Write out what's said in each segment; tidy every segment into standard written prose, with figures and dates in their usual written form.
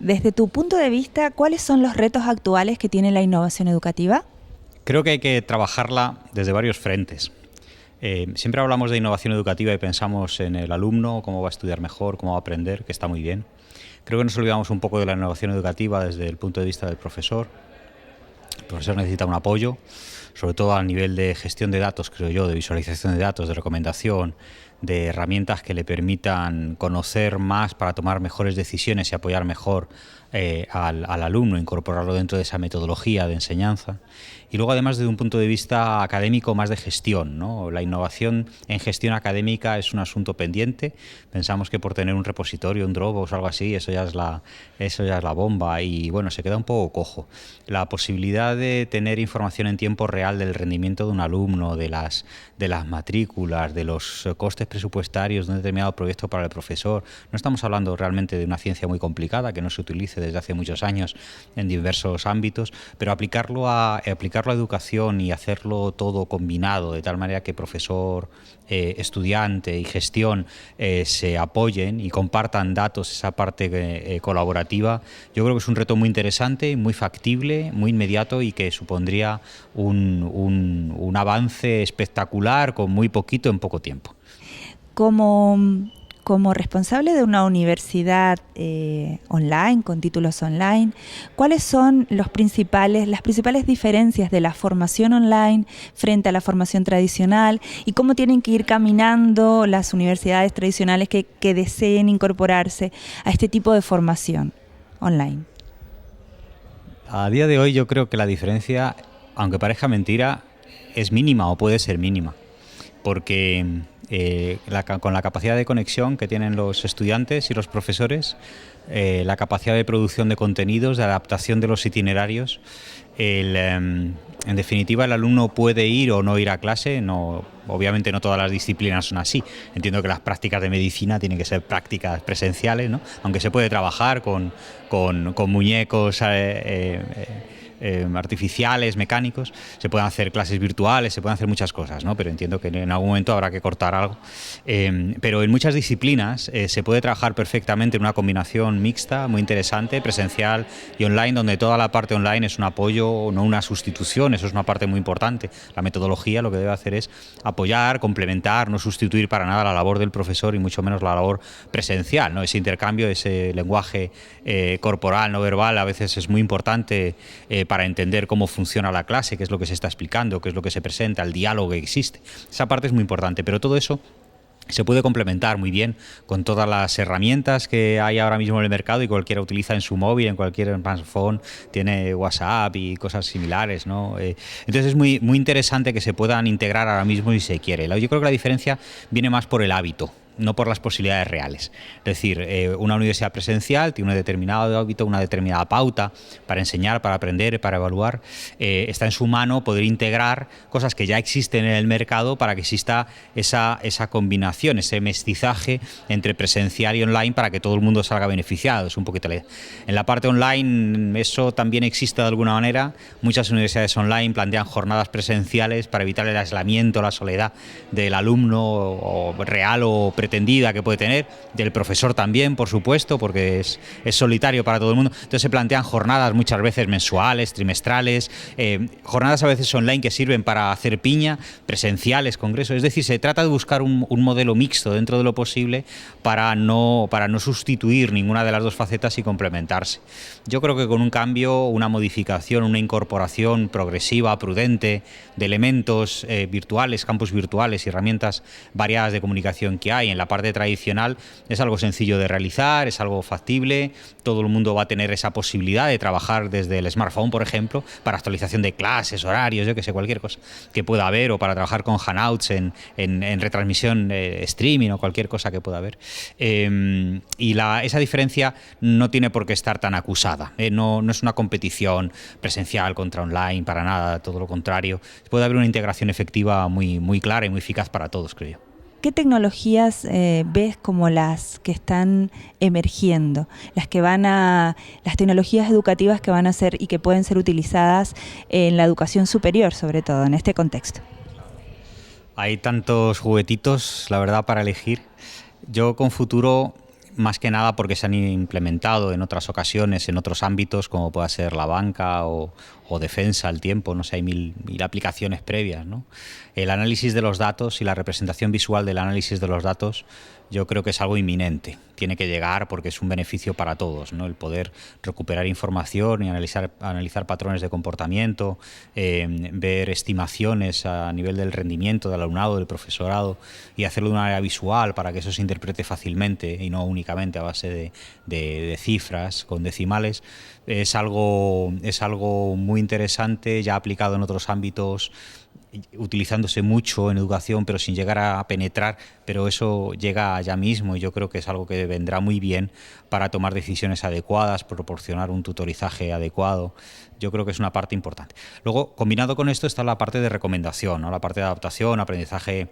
Desde tu punto de vista, ¿cuáles son los retos actuales que tiene la innovación educativa? Creo que hay que trabajarla desde varios frentes. Siempre hablamos de innovación educativa y pensamos en el alumno, cómo va a estudiar mejor, cómo va a aprender, que está muy bien. Creo que nos olvidamos un poco de la innovación educativa desde el punto de vista del profesor. El profesor necesita un apoyo, sobre todo a nivel de gestión de datos, creo yo, de visualización de datos, de recomendación, de herramientas que le permitan conocer más para tomar mejores decisiones y apoyar mejor al alumno, incorporarlo dentro de esa metodología de enseñanza. Y luego, además, desde un punto de vista académico, más de gestión, ¿no? La innovación en gestión académica es un asunto pendiente. Pensamos que por tener un repositorio, un Dropbox o algo así, eso ya es la bomba. Y bueno, se queda un poco cojo. La posibilidad de tener información en tiempo real del rendimiento de un alumno, de las matrículas, de los costes presupuestarios de un determinado proyecto para el profesor. No estamos hablando realmente de una ciencia muy complicada que no se utilice desde hace muchos años en diversos ámbitos, pero aplicarlo a educación y hacerlo todo combinado de tal manera que profesor, estudiante y gestión se apoyen y compartan datos, esa parte colaborativa, yo creo que es un reto muy interesante, muy factible, muy inmediato y que supondría un avance espectacular con muy poquito en poco tiempo. Como responsable de una universidad online, con títulos online, ¿cuáles son las principales diferencias de la formación online frente a la formación tradicional y cómo tienen que ir caminando las universidades tradicionales que deseen incorporarse a este tipo de formación online? A día de hoy yo creo que la diferencia, aunque parezca mentira, es mínima o puede ser mínima, porque con la capacidad de conexión que tienen los estudiantes y los profesores, la capacidad de producción de contenidos, de adaptación de los itinerarios, en definitiva el alumno puede ir o no ir a clase. No, obviamente no todas las disciplinas son así. Entiendo que las prácticas de medicina tienen que ser prácticas presenciales, ¿no? Aunque se puede trabajar con muñecos artificiales, mecánicos, se pueden hacer clases virtuales, se pueden hacer muchas cosas, ¿no? Pero entiendo que en algún momento habrá que cortar algo. Pero en muchas disciplinas se puede trabajar perfectamente en una combinación mixta, muy interesante, presencial y online, donde toda la parte online es un apoyo, no una sustitución. Eso es una parte muy importante. La metodología lo que debe hacer es apoyar, complementar, no sustituir para nada la labor del profesor y mucho menos la labor presencial, ¿no? Ese intercambio, ese lenguaje corporal, no verbal, a veces es muy importante para entender cómo funciona la clase, qué es lo que se está explicando, qué es lo que se presenta, el diálogo que existe. Esa parte es muy importante, pero todo eso se puede complementar muy bien con todas las herramientas que hay ahora mismo en el mercado y cualquiera utiliza en su móvil, en cualquier smartphone, tiene WhatsApp y cosas similares, ¿no? Entonces es muy, muy interesante que se puedan integrar ahora mismo si se quiere. Yo creo que la diferencia viene más por el hábito, no por las posibilidades reales. Es decir, una universidad presencial tiene un determinado hábito, una determinada pauta para enseñar, para aprender, para evaluar. Está en su mano poder integrar cosas que ya existen en el mercado para que exista esa combinación, ese mestizaje entre presencial y online para que todo el mundo salga beneficiado. Es un poquito en la parte online eso también existe de alguna manera. Muchas universidades online plantean jornadas presenciales para evitar el aislamiento, la soledad del alumno o real o pretendida que puede tener, del profesor también, por supuesto, porque es solitario para todo el mundo. Entonces se plantean jornadas muchas veces mensuales, trimestrales, jornadas a veces online que sirven para hacer piña, presenciales, congresos. Es decir, se trata de buscar un modelo mixto dentro de lo posible para no sustituir ninguna de las dos facetas y complementarse. Yo creo que con un cambio, una modificación, una incorporación progresiva, prudente, de elementos virtuales, campus virtuales y herramientas variadas de comunicación que hay en la parte tradicional, es algo sencillo de realizar, es algo factible. Todo el mundo va a tener esa posibilidad de trabajar desde el smartphone, por ejemplo, para actualización de clases, horarios, yo que sé, cualquier cosa que pueda haber, o para trabajar con Hangouts en retransmisión streaming o cualquier cosa que pueda haber. Y esa diferencia no tiene por qué estar tan acusada. No es una competición presencial contra online, para nada, todo lo contrario. Puede haber una integración efectiva muy, muy clara y muy eficaz para todos, creo yo. ¿Qué tecnologías ves como las que están emergiendo, las tecnologías educativas que van a ser y que pueden ser utilizadas en la educación superior, sobre todo en este contexto? Hay tantos juguetitos, la verdad, para elegir. Yo con futuro más que nada porque se han implementado en otras ocasiones, en otros ámbitos, como pueda ser la banca o defensa al tiempo, no sé, hay mil aplicaciones previas, ¿no? El análisis de los datos y la representación visual del análisis de los datos yo creo que es algo inminente. Tiene que llegar porque es un beneficio para todos, ¿no? El poder recuperar información y analizar patrones de comportamiento, ver estimaciones a nivel del rendimiento del alumnado, del profesorado, y hacerlo de una manera visual para que eso se interprete fácilmente y no únicamente a base de cifras con decimales. Es algo muy interesante, ya aplicado en otros ámbitos, utilizándose mucho en educación, pero sin llegar a penetrar, pero eso llega ya mismo y yo creo que es algo que vendrá muy bien para tomar decisiones adecuadas, proporcionar un tutorizaje adecuado. Yo creo que es una parte importante. Luego, combinado con esto está la parte de recomendación, ¿no? La parte de adaptación, aprendizaje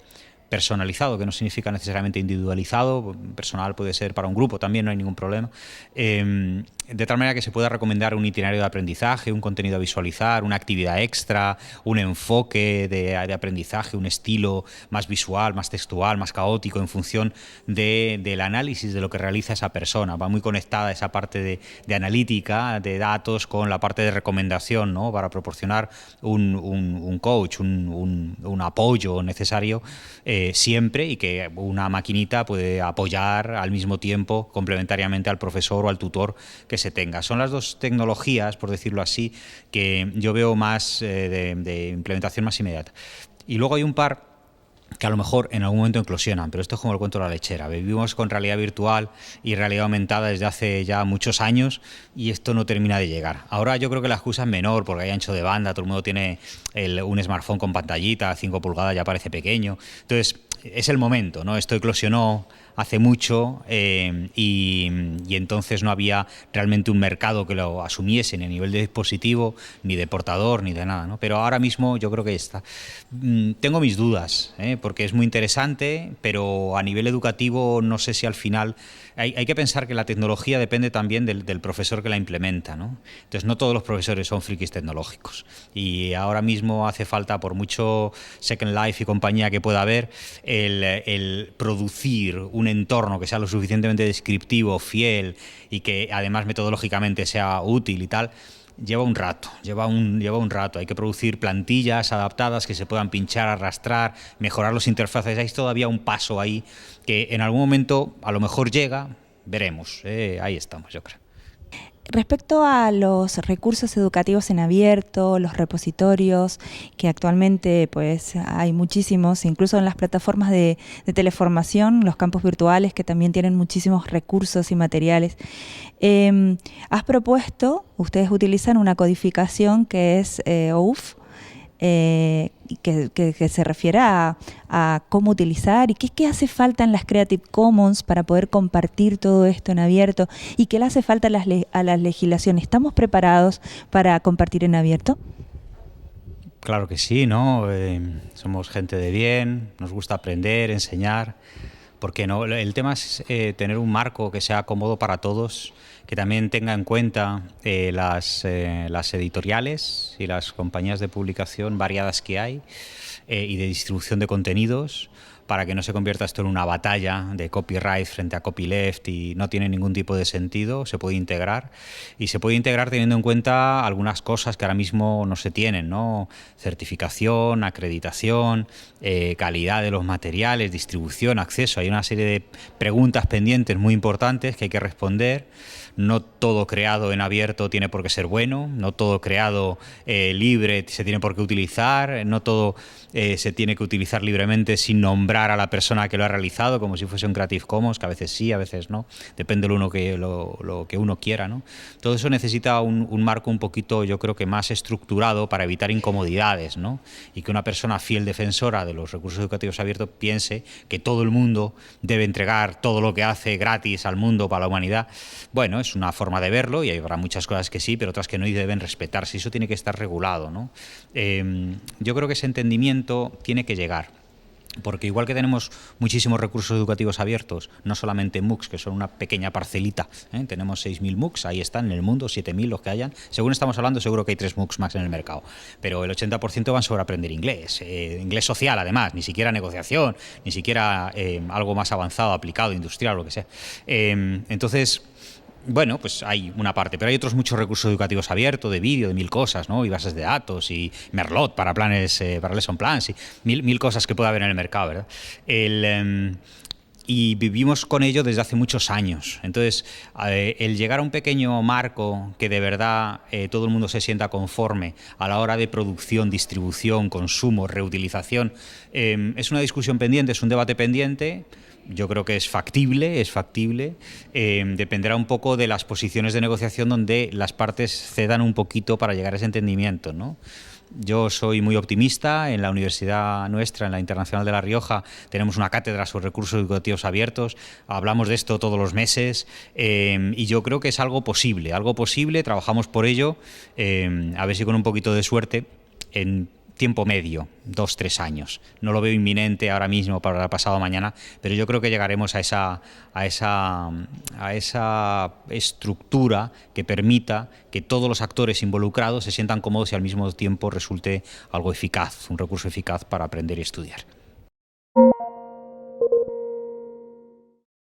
personalizado, que no significa necesariamente individualizado, personal puede ser para un grupo también, no hay ningún problema, de tal manera que se pueda recomendar un itinerario de aprendizaje, un contenido a visualizar, una actividad extra, un enfoque de aprendizaje, un estilo más visual, más textual, más caótico en función del análisis de lo que realiza esa persona. Va muy conectada esa parte de analítica, de datos, con la parte de recomendación, ¿no? Para proporcionar un coach, un apoyo necesario siempre, y que una maquinita puede apoyar al mismo tiempo complementariamente al profesor o al tutor que se tenga. Son las dos tecnologías, por decirlo así, que yo veo más de implementación más inmediata. Y luego hay un par que a lo mejor en algún momento eclosionan, pero esto es como el cuento de la lechera. Vivimos con realidad virtual y realidad aumentada desde hace ya muchos años y esto no termina de llegar. Ahora yo creo que la excusa es menor porque hay ancho de banda, todo el mundo tiene un smartphone con pantallita, 5 pulgadas ya parece pequeño. Entonces es el momento, ¿no? Esto eclosionó hace mucho y entonces no había realmente un mercado que lo asumiese ni a nivel de dispositivo, ni de portador, ni de nada, ¿no? Pero ahora mismo yo creo que está. Tengo mis dudas, porque es muy interesante, pero a nivel educativo no sé si al final... Hay que pensar que la tecnología depende también del profesor que la implementa, ¿no? Entonces no todos los profesores son frikis tecnológicos y ahora mismo hace falta, por mucho Second Life y compañía que pueda haber, el producir un entorno que sea lo suficientemente descriptivo, fiel y que además metodológicamente sea útil y tal. Lleva un rato. Hay que producir plantillas adaptadas que se puedan pinchar, arrastrar, mejorar los interfaces. Hay todavía un paso ahí que en algún momento a lo mejor llega, veremos. Ahí estamos, yo creo. Respecto a los recursos educativos en abierto, los repositorios, que actualmente pues hay muchísimos, incluso en las plataformas de teleformación, los campos virtuales que también tienen muchísimos recursos y materiales. Has propuesto, ustedes utilizan una codificación que es OAuth, que se refiere a cómo utilizar y qué hace falta en las Creative Commons para poder compartir todo esto en abierto y qué le hace falta a las legislaciones. ¿Estamos preparados para compartir en abierto? Claro que sí, ¿no? Somos gente de bien, nos gusta aprender, enseñar. ¿Por qué no? El tema es tener un marco que sea cómodo para todos, que también tenga en cuenta las editoriales y las compañías de publicación variadas que hay y de distribución de contenidos, para que no se convierta esto en una batalla de copyright frente a copyleft y no tiene ningún tipo de sentido. Se puede integrar y se puede integrar teniendo en cuenta algunas cosas que ahora mismo no se tienen, ¿no? Certificación, acreditación, calidad de los materiales, distribución, acceso. Hay una serie de preguntas pendientes muy importantes que hay que responder. No todo creado en abierto tiene por qué ser bueno, no todo creado libre se tiene por qué utilizar, no todo se tiene que utilizar libremente sin nombrar a la persona que lo ha realizado, como si fuese un Creative Commons, que a veces sí, a veces no, depende de lo que uno quiera, ¿no? Todo eso necesita un marco un poquito, yo creo que más estructurado para evitar incomodidades, ¿no? Y que una persona fiel defensora de los recursos educativos abiertos piense que todo el mundo debe entregar todo lo que hace gratis al mundo para la humanidad. Bueno, es una forma de verlo y habrá muchas cosas que sí, pero otras que no y deben respetarse. Eso tiene que estar regulado, ¿no? Yo creo que ese entendimiento tiene que llegar. Porque igual que tenemos muchísimos recursos educativos abiertos, no solamente MOOCs, que son una pequeña parcelita, tenemos 6.000 MOOCs, ahí están en el mundo, 7.000 los que hayan. Según estamos hablando, seguro que hay 3 MOOCs más en el mercado. Pero el 80% van sobre aprender inglés. Inglés social, además, ni siquiera negociación, ni siquiera algo más avanzado, aplicado, industrial, lo que sea. Entonces, bueno, pues hay una parte, pero hay otros muchos recursos educativos abiertos, de vídeo, de 1.000 cosas, ¿no? Y bases de datos, y Merlot para planes, para lesson plans, y mil cosas que puede haber en el mercado, ¿verdad? Y vivimos con ello desde hace muchos años. Entonces, el llegar a un pequeño marco que de verdad todo el mundo se sienta conforme a la hora de producción, distribución, consumo, reutilización, es una discusión pendiente, es un debate pendiente. Yo creo que es factible, dependerá un poco de las posiciones de negociación donde las partes cedan un poquito para llegar a ese entendimiento, ¿no? Yo soy muy optimista. En la universidad nuestra, en la Internacional de La Rioja, tenemos una cátedra sobre recursos educativos abiertos, hablamos de esto todos los meses, y yo creo que es algo posible, trabajamos por ello, a ver si con un poquito de suerte, en tiempo medio, 2-3 años. No lo veo inminente ahora mismo para pasado mañana, pero yo creo que llegaremos a esa estructura que permita que todos los actores involucrados se sientan cómodos y al mismo tiempo resulte algo eficaz, un recurso eficaz para aprender y estudiar.